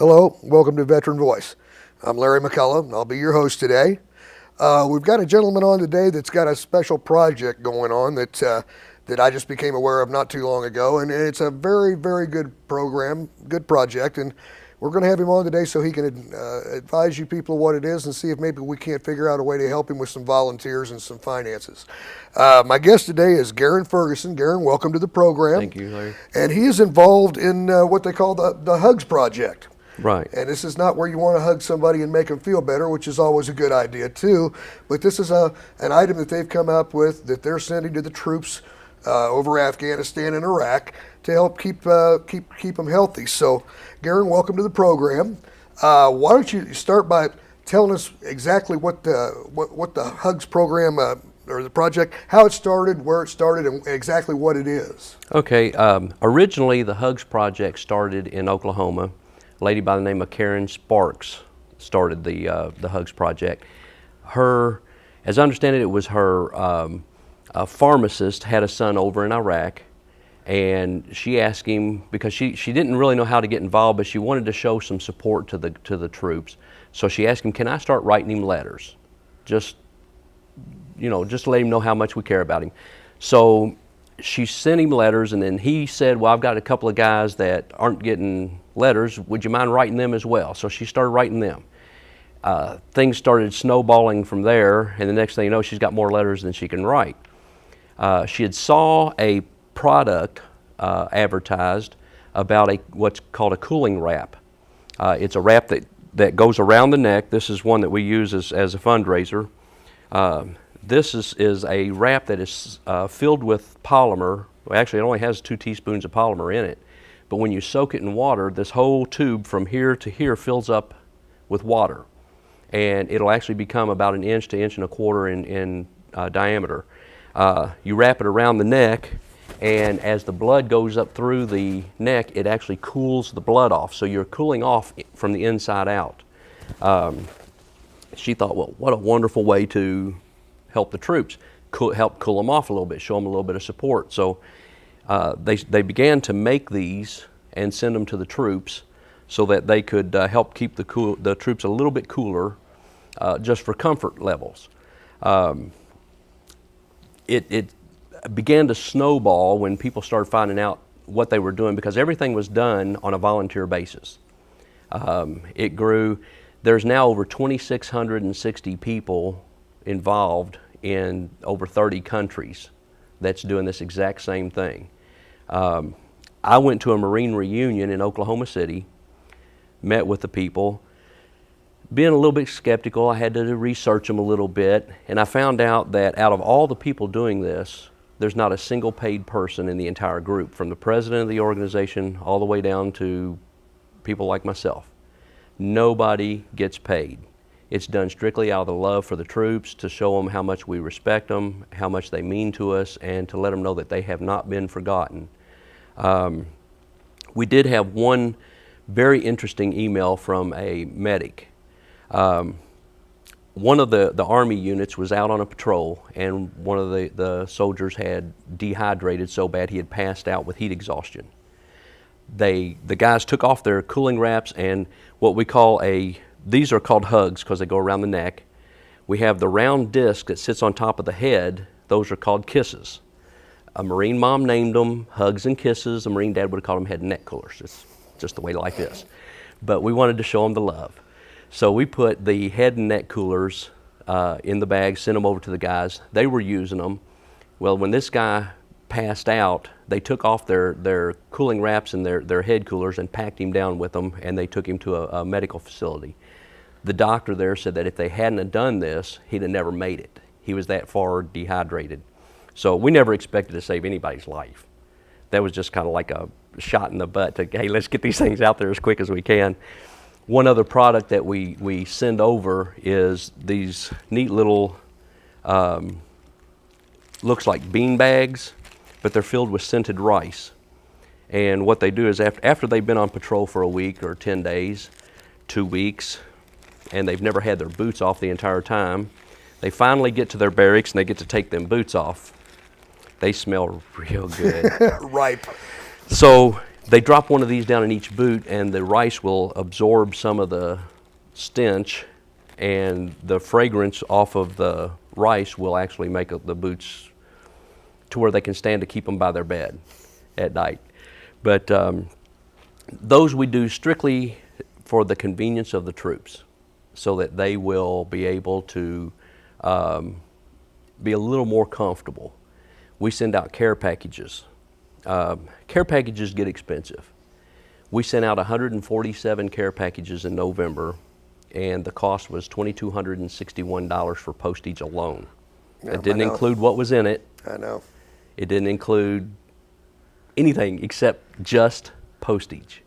Hello, welcome to Veteran Voice. I'm Larry McCullough, and I'll be your host today. We've got a gentleman on today that's got a special project going on that I just became aware of not too long ago, and it's a very, very good program, good project, and we're going to have him on today so he can advise you people what it is and see if maybe we can't figure out a way to help him with some volunteers and some finances. My guest today is Garen Ferguson. Garen, welcome to the program. Thank you, Larry. And he is involved in what they call the Hugs Project. Right. And this is not where you want to hug somebody and make them feel better, which is always a good idea too. But this is an item that they've come up with that they're sending to the troops over Afghanistan and Iraq to help keep them healthy. So, Garen, welcome to the program. Why don't you start by telling us exactly what the Hugs program or the project, how it started, where it started, and exactly what it is. Okay. Originally, the Hugs Project started in Oklahoma. A lady by the name of Karen Sparks started the Hugs Project. As I understand it, it was her a pharmacist had a son over in Iraq, and she asked him, because she didn't really know how to get involved, but she wanted to show some support to the troops. So she asked him, "Can I start writing him letters? Just to let him know how much we care about him." So she sent him letters, and then he said, "Well, I've got a couple of guys that aren't getting letters. Would you mind writing them as well?" So she started writing them. Things started snowballing from there, and the next thing you know, she's got more letters than she can write. She had saw a product advertised about what's called a cooling wrap. It's a wrap that goes around the neck. This is one that we use as a fundraiser. This is a wrap that is filled with polymer. Well, actually, it only has 2 teaspoons of polymer in it. But when you soak it in water, this whole tube from here to here fills up with water. And it'll actually become about 1 inch to 1.25 inches in diameter. You wrap it around the neck, and as the blood goes up through the neck, it actually cools the blood off. So you're cooling off from the inside out. She thought, well, what a wonderful way to help the troops, help cool them off a little bit, show them a little bit of support. So they began to make these and send them to the troops so that they could help keep the troops a little bit cooler, just for comfort levels. It began to snowball when people started finding out what they were doing, because everything was done on a volunteer basis. It grew. There's now over 2,660 people involved in over 30 countries that's doing this exact same thing. I went to a Marine reunion in Oklahoma City, met with the people. Being a little bit skeptical, I had to research them a little bit, and I found out that out of all the people doing this, there's not a single paid person in the entire group, from the president of the organization all the way down to people like myself. Nobody gets paid. It's done strictly out of the love for the troops, to show them how much we respect them, how much they mean to us, and to let them know that they have not been forgotten. We did have one very interesting email from a medic. One of the Army units was out on a patrol, and one of the soldiers had dehydrated so bad he had passed out with heat exhaustion. The guys took off their cooling wraps, and what we call these are called hugs because they go around the neck. We have the round disc that sits on top of the head. Those are called kisses. A Marine mom named them Hugs and Kisses. A Marine dad would have called them head and neck coolers. It's just the way life is. But we wanted to show them the love. So we put the head and neck coolers in the bag, sent them over to the guys. They were using them. Well, when this guy passed out, they took off their cooling wraps and their head coolers and packed him down with them, and they took him to a medical facility. The doctor there said that if they hadn't have done this, he'd have never made it. He was that far dehydrated. So we never expected to save anybody's life. That was just kind of like a shot in the butt to, hey, let's get these things out there as quick as we can. One other product that we send over is these neat little, looks like bean bags, but they're filled with scented rice. And what they do is after they've been on patrol for a week or 10 days, 2 weeks, and they've never had their boots off the entire time, they finally get to their barracks and they get to take them boots off. They smell real good. Ripe. So They drop one of these down in each boot, and the rice will absorb some of the stench, and the fragrance off of the rice will actually make the boots to where they can stand to keep them by their bed at night. But those we do strictly for the convenience of the troops, so that they will be able to be a little more comfortable. We send out care packages. Care packages get expensive. We sent out 147 care packages in November, and the cost was $2,261 for postage alone. Yeah, It didn't include what was in it. I know. It didn't include anything except just postage.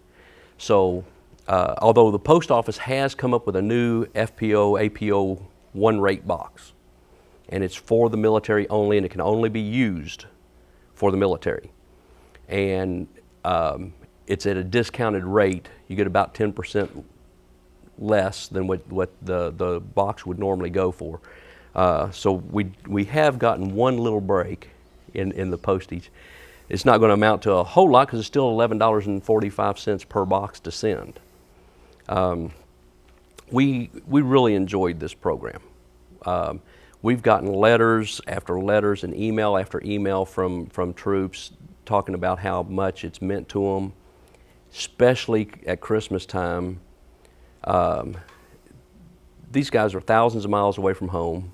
So, although the post office has come up with a new FPO, APO one-rate box, and it's for the military only, and it can only be used for the military. And it's at a discounted rate. You get about 10% less than what the box would normally go for. So we have gotten one little break in the postage. It's not going to amount to a whole lot because it's still $11.45 per box to send. We really enjoyed this program. We've gotten letters after letters and email after email from troops talking about how much it's meant to them, especially at Christmas time. These guys are thousands of miles away from home.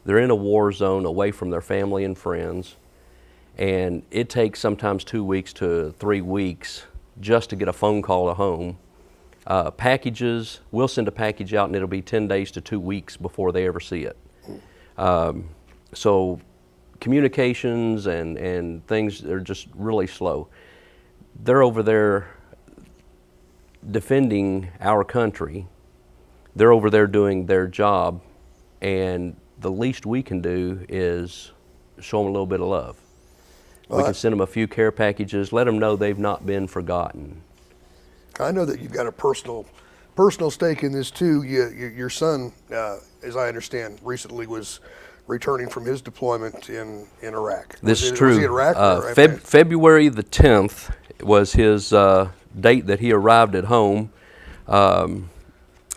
They're in a war zone away from their family and friends, and it takes sometimes 2 weeks to 3 weeks just to get a phone call to home. Packages, we'll send a package out and it'll be 10 days to 2 weeks before they ever see it. So communications and things are just really slow. They're over there defending our country. They're over there doing their job, and the least we can do is show them a little bit of love. We can send them a few care packages, let them know they've not been forgotten. I know that you've got a personal stake in this too. Your son, as I understand, recently was returning from his deployment in Iraq. This is true. Was he in Iraq? February the 10th was his date that he arrived at home.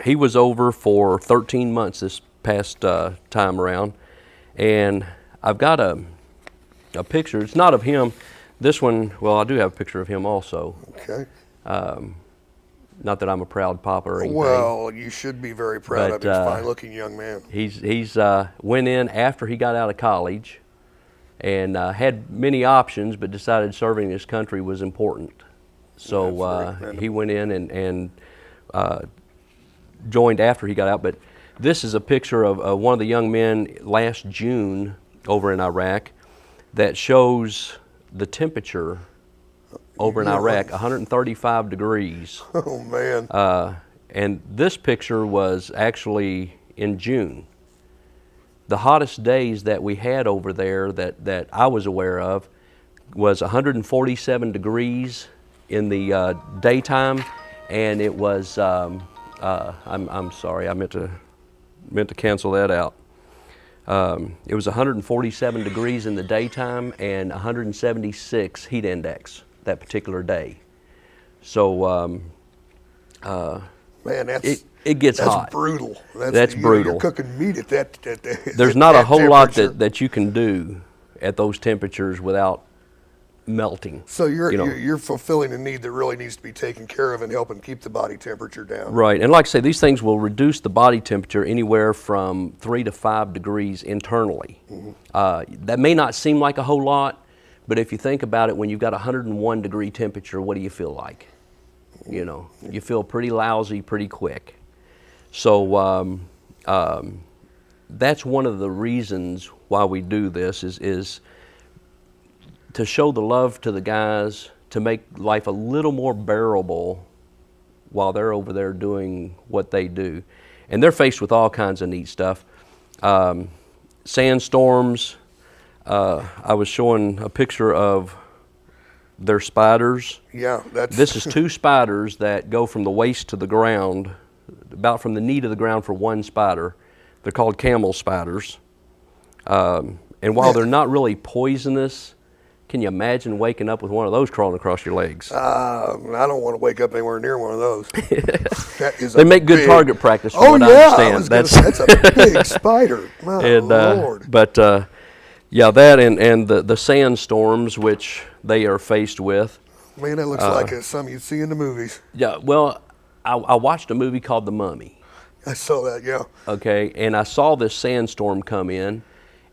He was over for 13 months this past time around, and I've got a picture. It's not of him. This one, well, I do have a picture of him also. Okay. Not that I'm a proud papa or anything. Well, you should be very proud of him. He's a fine-looking young man. He's went in after he got out of college, and had many options, but decided serving his country was important. So he went in and joined after he got out. But this is a picture of one of the young men last June over in Iraq that shows the temperature over in Iraq, 135 degrees. Oh, man. And this picture was actually in June. The hottest days that we had over there that I was aware of was 147 degrees in the daytime, and it was, I'm sorry, I meant to cancel that out. It was 147 degrees in the daytime and 176 heat index that particular day. So, man, it gets hot. That's brutal. That's brutal. You're cooking meat at that. There's not a whole lot that you can do at those temperatures without melting. So you're fulfilling a need that really needs to be taken care of and helping keep the body temperature down. Right, and like I say, these things will reduce the body temperature anywhere from 3 to 5 degrees internally. Mm-hmm. That may not seem like a whole lot, but if you think about it, when you've got 101 degree temperature, what do you feel like? You know, you feel pretty lousy pretty quick. So that's one of the reasons why we do this is to show the love to the guys, to make life a little more bearable while they're over there doing what they do. And they're faced with all kinds of neat stuff. Sandstorms. I was showing a picture of their spiders. Yeah, This is 2 spiders that go from the waist to the ground, about from the knee to the ground for one spider. They're called camel spiders. And while they're not really poisonous, Can you imagine waking up with one of those crawling across your legs? I don't want to wake up anywhere near one of those. That is They make good big, target practice, from oh what yeah, I I understand. was gonna say, that's a big spider. My And, Lord. but yeah, that and the sandstorms which they are faced with. Man, that looks like something you'd see in the movies. Yeah, well, I watched a movie called The Mummy. I saw that, yeah. Okay, and I saw this sandstorm come in,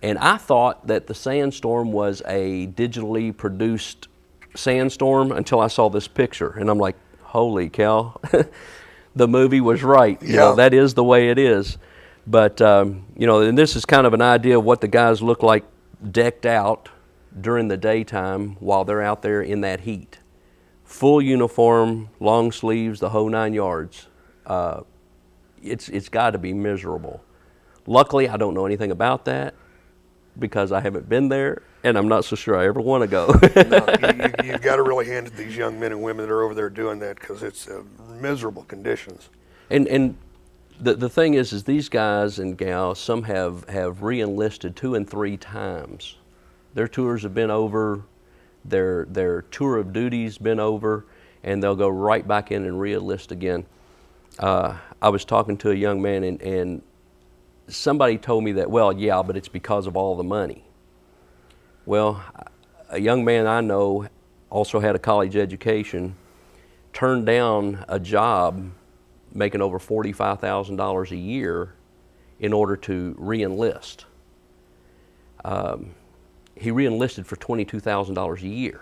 and I thought that the sandstorm was a digitally produced sandstorm until I saw this picture, and I'm like, holy cow, the movie was right. You know, Yeah. that is the way it is. But, you know, and this is kind of an idea of what the guys look like decked out during the daytime while they're out there in that heat. Full uniform, long sleeves, the whole 9 yards. It's got to be miserable. Luckily, I don't know anything about that because I haven't been there, and I'm not so sure I ever want to go. No, you've got to really hand it to these young men and women that are over there doing that, because it's miserable conditions. And the thing is these guys and gals, some have re-enlisted 2 and 3 times. Their tours have been over, their tour of duty's been over, and they'll go right back in and re-enlist again. I was talking to a young man, and somebody told me that, well, yeah, but it's because of all the money. Well, a young man I know also had a college education, turned down a job making over $45,000 a year in order to re-enlist. He re-enlisted for $22,000 a year.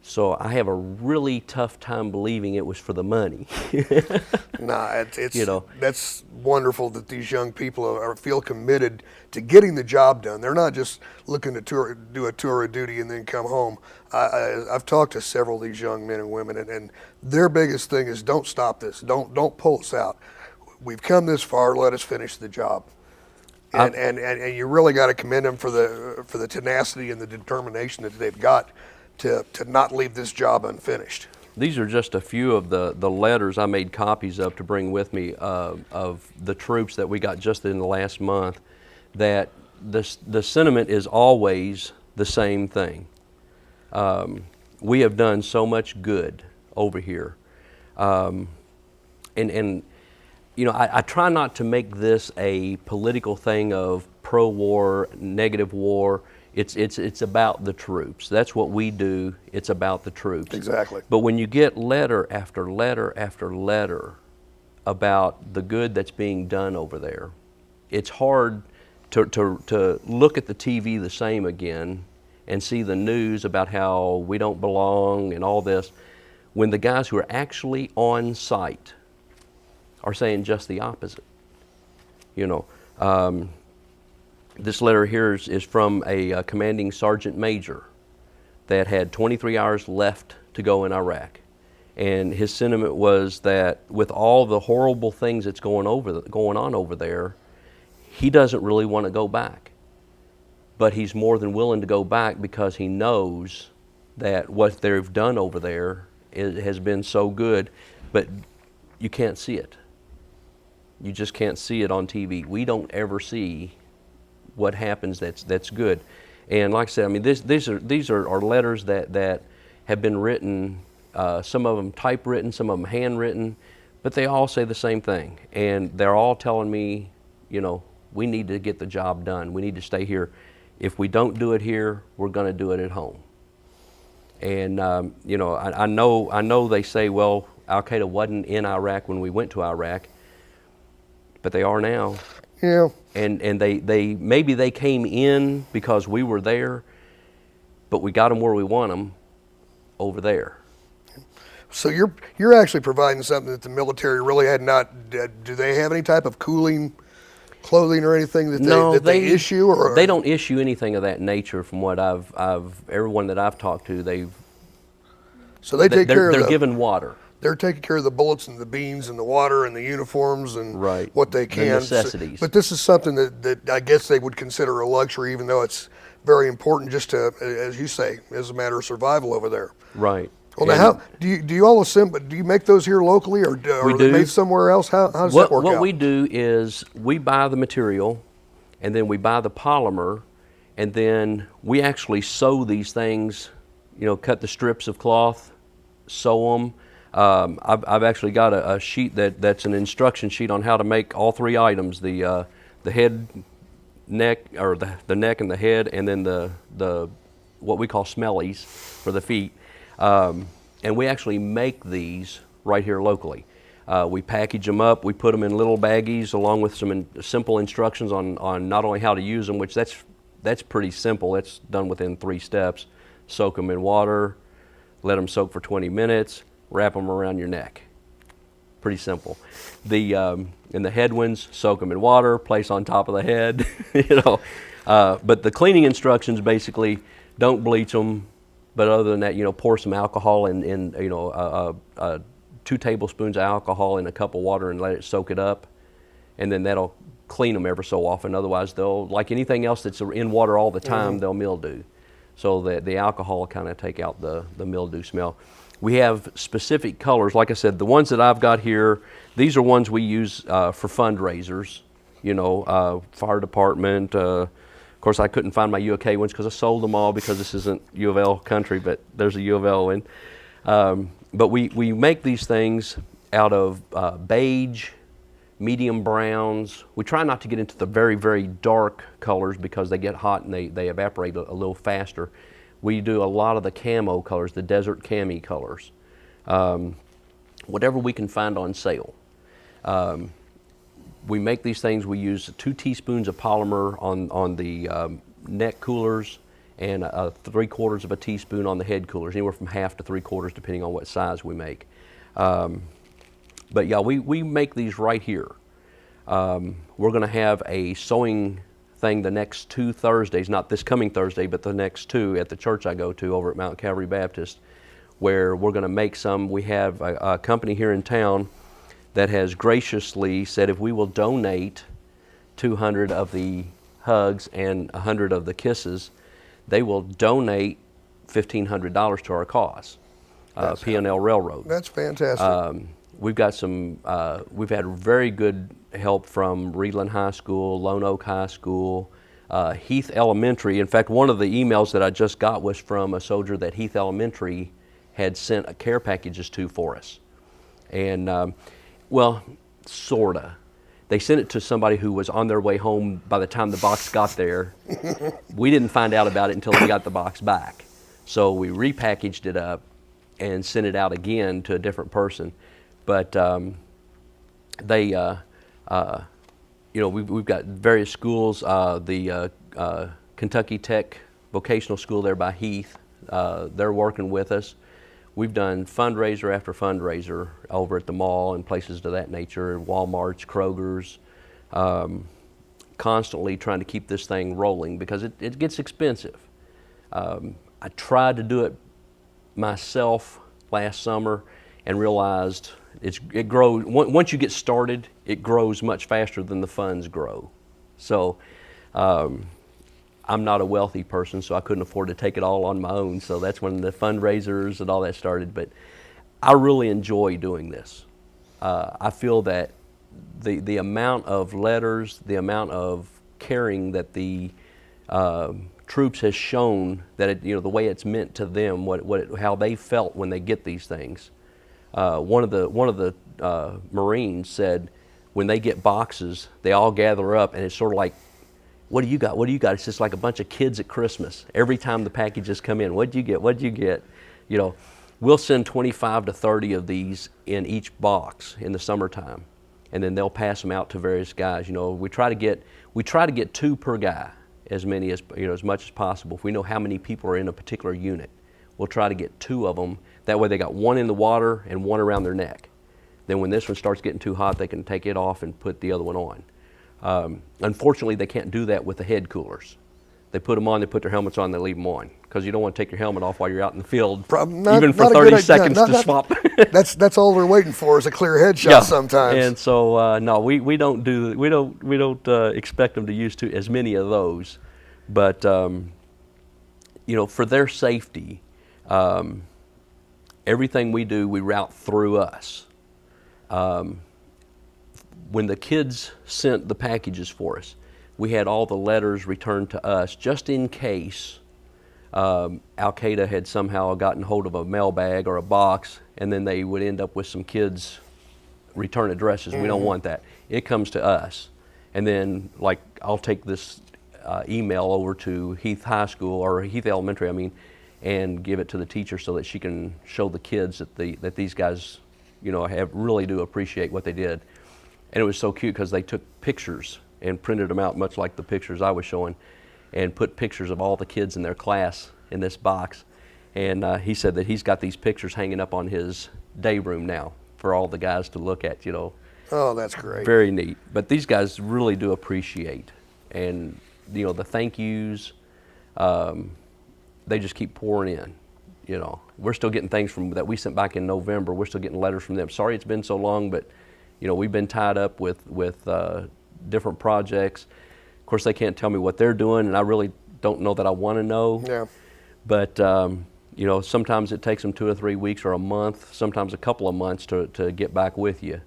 So I have a really tough time believing it was for the money. Nah, it's You know. that's wonderful that these young people feel committed to getting the job done. They're not just looking to do a tour of duty and then come home. I've talked to several of these young men and women, and their biggest thing is, don't stop this. Don't pull us out. We've come this far. Let us finish the job. And you really got to commend them for the tenacity and the determination that they've got to not leave this job unfinished. These are just a few of the letters I made copies of to bring with me of the troops that we got just in the last month, that the sentiment is always the same thing. We have done so much good over here. And you know, I try not to make this a political thing of pro-war, negative war. It's about the troops. That's what we do. It's about the troops. Exactly. But when you get letter after letter after letter about the good that's being done over there, it's hard to look at the TV the same again and see the news about how we don't belong and all this, when the guys who are actually on site are saying just the opposite. You know, this letter here is from a commanding sergeant major that had 23 hours left to go in Iraq. And his sentiment was that with all the horrible things that's going on over there, he doesn't really want to go back. But he's more than willing to go back because he knows that what they've done over there has been so good, but you can't see it. You just can't see it on TV. We don't ever see what happens that's good. And like I said, I mean, these are letters that have been written, some of them typewritten, some of them handwritten, but they all say the same thing. And they're all telling me, you know, we need to get the job done. We need to stay here. If we don't do it here, we're going to do it at home. And you know, I know they say, well, Al-Qaeda wasn't in Iraq when we went to Iraq, but they are now. Yeah. And they maybe they came in because we were there, but we got them where we want them, over there. So you're actually providing something that the military really had not. Do they have any type of cooling clothing or anything that they issue? Or they don't issue anything of that nature. From what everyone that I've talked to, they're given water. They're taking care of the bullets and the beans and the water and the uniforms and what they can. The necessities. But this is something that I guess they would consider a luxury, even though it's very important, just to, as you say, as a matter of survival over there. Right. Well, now, how do you all assemble? Do you make those here locally, or are they made somewhere else? How does that work out? What we do is we buy the material, and then we buy the polymer, and then we actually sew these things, cut the strips of cloth, sew them. I've actually got a sheet that's an instruction sheet on how to make all three items: the head, neck, or the neck and the head, and then the what we call smellies for the feet. And we actually make these right here locally. We package them up, we put them in little baggies along with some simple instructions on not only how to use them, which that's pretty simple. It's done within 3 steps. Soak them in water, let them soak for 20 minutes, wrap them around your neck. Pretty simple. And the head ones, soak them in water, place on top of the head, But the cleaning instructions basically don't bleach them, but other than that, pour some alcohol in 2 tablespoons of alcohol in a cup of water and let it soak it up, and then that'll clean them ever so often. Otherwise, they'll, like anything else that's in water all the time, they'll mildew. So the alcohol will kind of take out the mildew smell. We have specific colors. Like I said, the ones that I've got here, these are ones we use for fundraisers, fire department. Of course, I couldn't find my U of K ones because I sold them all because this isn't U of L country, but there's a U of L one. But we make these things out of beige, medium browns. We try not to get into the very, very dark colors because they get hot and they evaporate a little faster. We do a lot of the camo colors, the desert cami colors, whatever we can find on sale. We make these things, we use 2 teaspoons of polymer on the neck coolers and 3/4 of a teaspoon on the head coolers, anywhere from 1/2 to 3/4 depending on what size we make. But yeah, we make these right here. We're going to have a sewing thing the next 2 Thursdays, not this coming Thursday, but the next 2 at the church I go to over at Mount Calvary Baptist, where we're going to make some. We have a company here in town that has graciously said if we will donate 200 of the hugs and 100 of the kisses, they will donate $1,500 to our cause, P&L Railroad. That's fantastic. We've got we've had very good help from Reedland High School, Lone Oak High School, Heath Elementary. In fact, one of the emails that I just got was from a soldier that Heath Elementary had sent care packages to for us. And, well, sorta. They sent it to somebody who was on their way home by the time the box got there. We didn't find out about it until we got the box back. So we repackaged it up and sent it out again to a different person. But we've got various schools. The Kentucky Tech Vocational School there by Heath, they're working with us. We've done fundraiser after fundraiser over at the mall and places of that nature, Walmart's, Kroger's, constantly trying to keep this thing rolling because it gets expensive. I tried to do it myself last summer and realized it grows. Once you get started, it grows much faster than the funds grow. So I'm not a wealthy person, so I couldn't afford to take it all on my own. So that's when the fundraisers and all that started. But I really enjoy doing this. I feel that the amount of letters, the amount of caring that the troops has shown that the way it's meant to them, how they felt when they get these things. One of the Marines said when they get boxes, they all gather up, and it's sort of like, what do you got? What do you got? It's just like a bunch of kids at Christmas. Every time the packages come in, what'd you get? What'd you get? We'll send 25 to 30 of these in each box in the summertime, and then they'll pass them out to various guys. We try to get 2 per guy, as many as as much as possible. If we know how many people are in a particular unit, we'll try to get 2 of them. That way they got 1 in the water and 1 around their neck. Then when this one starts getting too hot, they can take it off and put the other one on. Unfortunately, they can't do that with the head coolers. They put them on, they put their helmets on, they leave them on because you don't want to take your helmet off while you're out in the field, even for 30 seconds to swap. That's all they're waiting for is a clear headshot sometimes. And so no, we don't expect them to use as many of those, but for their safety, everything we do, we route through us. When the kids sent the packages for us, we had all the letters returned to us just in case Al-Qaeda had somehow gotten hold of a mailbag or a box, and then they would end up with some kids' return addresses. We don't want that. It comes to us. And then, like, I'll take this email over to Heath High School, or Heath Elementary, I mean, and give it to the teacher so that she can show the kids that these guys, you know, really do appreciate what they did. And it was so cute because they took pictures and printed them out, much like the pictures I was showing, and put pictures of all the kids in their class in this box. And he said that he's got these pictures hanging up on his day room now for all the guys to look at, you know. Oh, that's great. Very neat. But these guys really do appreciate, and you know, the thank yous, they just keep pouring in. You know, we're still getting things from that we sent back in November. We're still getting letters from them. Sorry it's been so long, but you know, we've been tied up with different projects. Of course, they can't tell me what they're doing, and I really don't know that I want to know. Yeah. But you know, sometimes it takes them 2 or 3 weeks or a month, sometimes a couple of months to get back with you.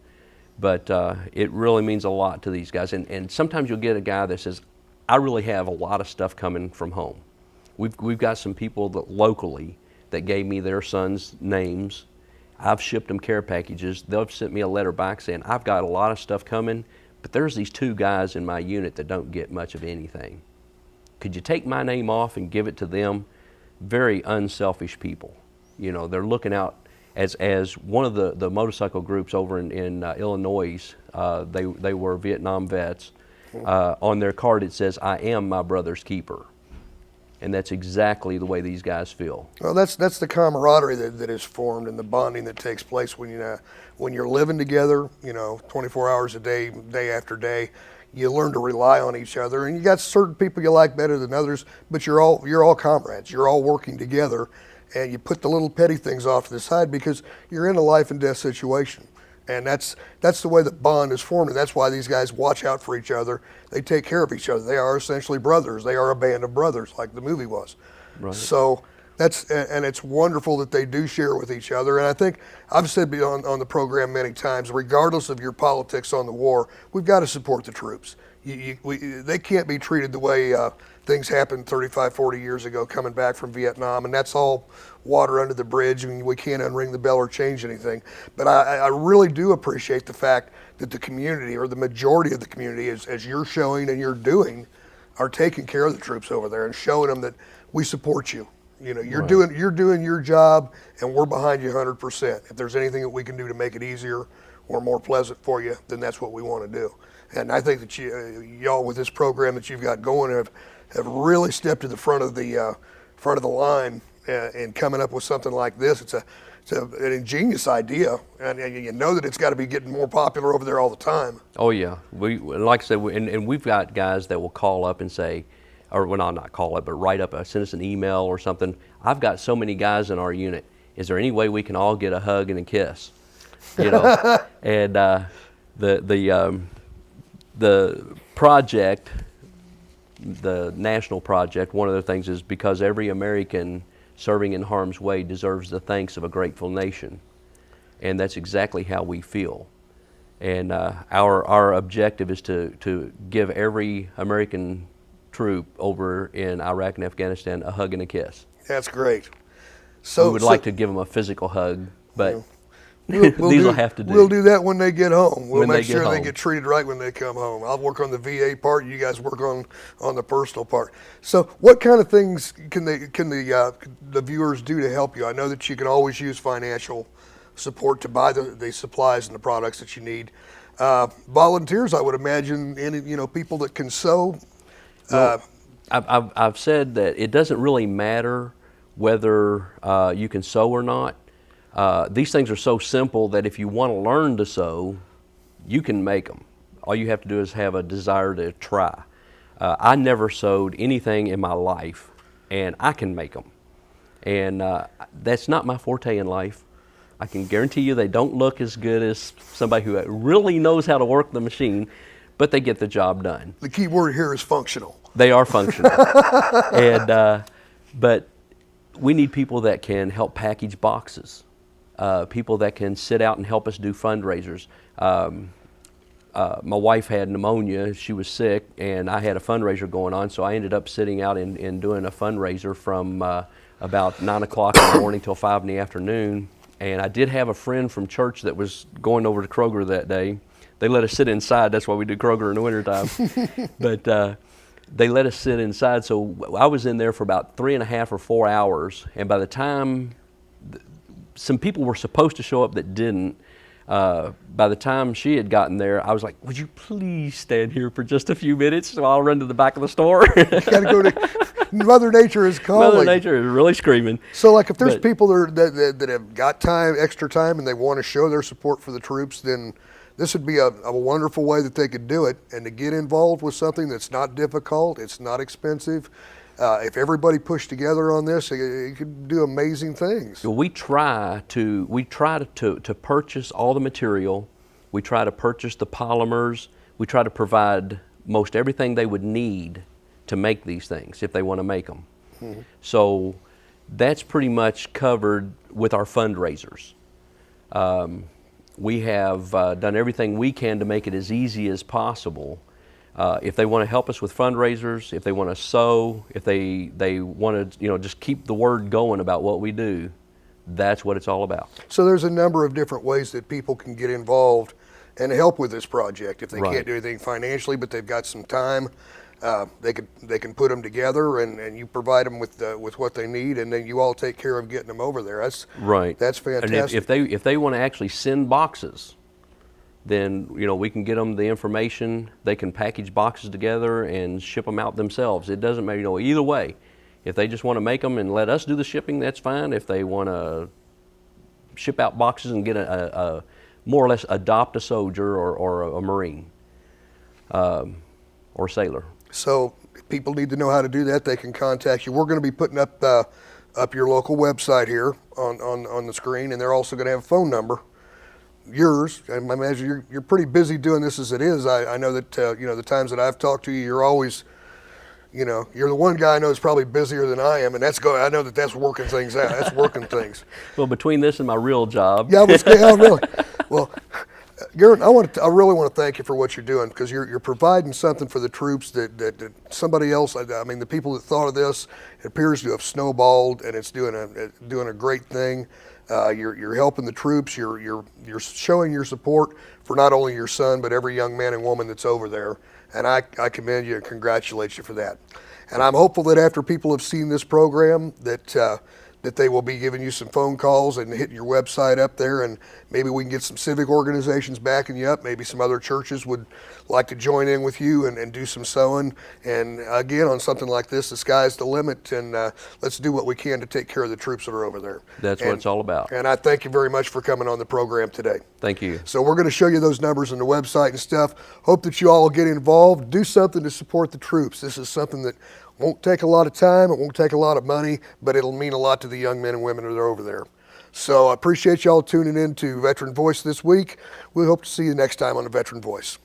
But it really means a lot to these guys. And sometimes you'll get a guy that says, I really have a lot of stuff coming from home. We've got some people that locally that gave me their sons' names. I've shipped them care packages. They've sent me a letter back saying, I've got a lot of stuff coming, but there's these 2 guys in my unit that don't get much of anything. Could you take my name off and give it to them? Very unselfish people. You know, they're looking out. As one of the motorcycle groups over in Illinois, they were Vietnam vets. On their card it says, I am my brother's keeper. And that's exactly the way these guys feel. Well, that's the camaraderie that is formed, and the bonding that takes place when you're living together, you know, 24 hours a day, day after day. You learn to rely on each other, and you got certain people you like better than others, but you're all comrades. You're all working together, and you put the little petty things off to the side because you're in a life and death situation. And that's the way that bond is formed, and that's why these guys watch out for each other. They take care of each other. They are essentially brothers. They are a band of brothers, like the movie was. Right. So and it's wonderful that they do share with each other. And I think I've said on the program many times, regardless of your politics on the war, we've got to support the troops. They can't be treated the way things happened 35, 40 years ago coming back from Vietnam, and that's all water under the bridge, and we can't unring the bell or change anything. But I really do appreciate the fact that the community, or the majority of the community, as you're showing and you're doing, are taking care of the troops over there and showing them that we support you. You know, you're doing your job, and we're behind you 100%. If there's anything that we can do to make it easier or more pleasant for you, then that's what we want to do. And I think that y'all with this program that you've got going have really stepped to the front of the line and coming up with something like this. It's an ingenious idea, and you know that it's got to be getting more popular over there all the time. Oh yeah, like I said, and we've got guys that will call up and say, or well, not call up, but write up, send us an email or something. I've got so many guys in our unit. Is there any way we can all get a hug and a kiss? You know, and the project, the national project, one of the things is because every American serving in harm's way deserves the thanks of a grateful nation. And that's exactly how we feel. And our objective is to give every American troop over in Iraq and Afghanistan a hug and a kiss. That's great. So we would like to give them a physical hug, but we'll these will have to do. We'll do that when they get home. We'll make sure they home. get treated right when they come home. I'll work on the VA part. You guys work on the personal part. So, what kind of things can the viewers do to help you? I know that you can always use financial support to buy the supplies and the products that you need. Volunteers, I would imagine, people that can sew. I've said that it doesn't really matter whether you can sew or not. These things are so simple that if you want to learn to sew, you can make them. All you have to do is have a desire to try. I never sewed anything in my life, and I can make them. And that's not my forte in life. I can guarantee you they don't look as good as somebody who really knows how to work the machine, but they get the job done. The key word here is functional. They are functional. But we need people that can help package boxes. People that can sit out and help us do fundraisers. my wife had pneumonia. She was sick, and I had a fundraiser going on, so I ended up sitting out and doing a fundraiser from about 9 o'clock in the morning till 5 in the afternoon. And I did have a friend from church that was going over to Kroger that day. They let us sit inside. That's why we do Kroger in the wintertime. But they let us sit inside, so I was in there for about 3.5 or 4 hours. And by the time some people were supposed to show up that didn't, by the time she had gotten there, I was like, would you please stand here for just a few minutes so I'll run to the back of the store? You gotta go to, Mother Nature is calling. Mother Nature is really screaming. So like if there's people that have got time, extra time, and they want to show their support for the troops, then this would be a wonderful way that they could do it, and to get involved with something that's not difficult, it's not expensive. If everybody pushed together on this, it could do amazing things. We try to purchase all the material. We try to purchase the polymers. We try to provide most everything they would need to make these things if they want to make them. Mm-hmm. So that's pretty much covered with our fundraisers. We have done everything we can to make it as easy as possible. If they want to help us with fundraisers, if they want to sew, if they want to just keep the word going about what we do, that's what it's all about. So there's a number of different ways that people can get involved and help with this project. If they can't do anything financially, but they've got some time, they can put them together, and you provide them with what they need, and then you all take care of getting them over there. That's right. That's fantastic. And if they want to actually send boxes, then we can get them the information. They can package boxes together and ship them out themselves. It doesn't matter, either way. If they just want to make them and let us do the shipping, that's fine. If they want to ship out boxes and get a more or less adopt a soldier or a Marine or sailor. So if people need to know how to do that, they can contact you. We're going to be putting up your local website here on the screen, and they're also going to have a phone number. Yours, and I imagine you're pretty busy doing this as it is. I know that the times that I've talked to you, you're always, you're the one guy I know is probably busier than I am, and I know that's working things out. That's working things. Well, between this and my real job. Yeah, really. Well, Garrett, I really want to thank you for what you're doing, because you're providing something for the troops that somebody else. I mean, the people that thought of this, it appears to have snowballed, and it's doing a great thing. You're helping the troops. You're showing your support for not only your son, but every young man and woman that's over there. And I commend you and congratulate you for that. And I'm hopeful that after people have seen this program, that they will be giving you some phone calls and hitting your website up there, and maybe we can get some civic organizations backing you up. Maybe some other churches would like to join in with you and do some sewing. And again, on something like this, the sky's the limit, and let's do what we can to take care of the troops that are over there. That's what it's all about. And I thank you very much for coming on the program today. Thank you. So we're going to show you those numbers on the website and stuff. Hope that you all will get involved. Do something to support the troops. This is something that won't take a lot of time, it won't take a lot of money, but it'll mean a lot to the young men and women that are over there. So I appreciate y'all tuning in to Veteran Voice this week. We hope to see you next time on the Veteran Voice.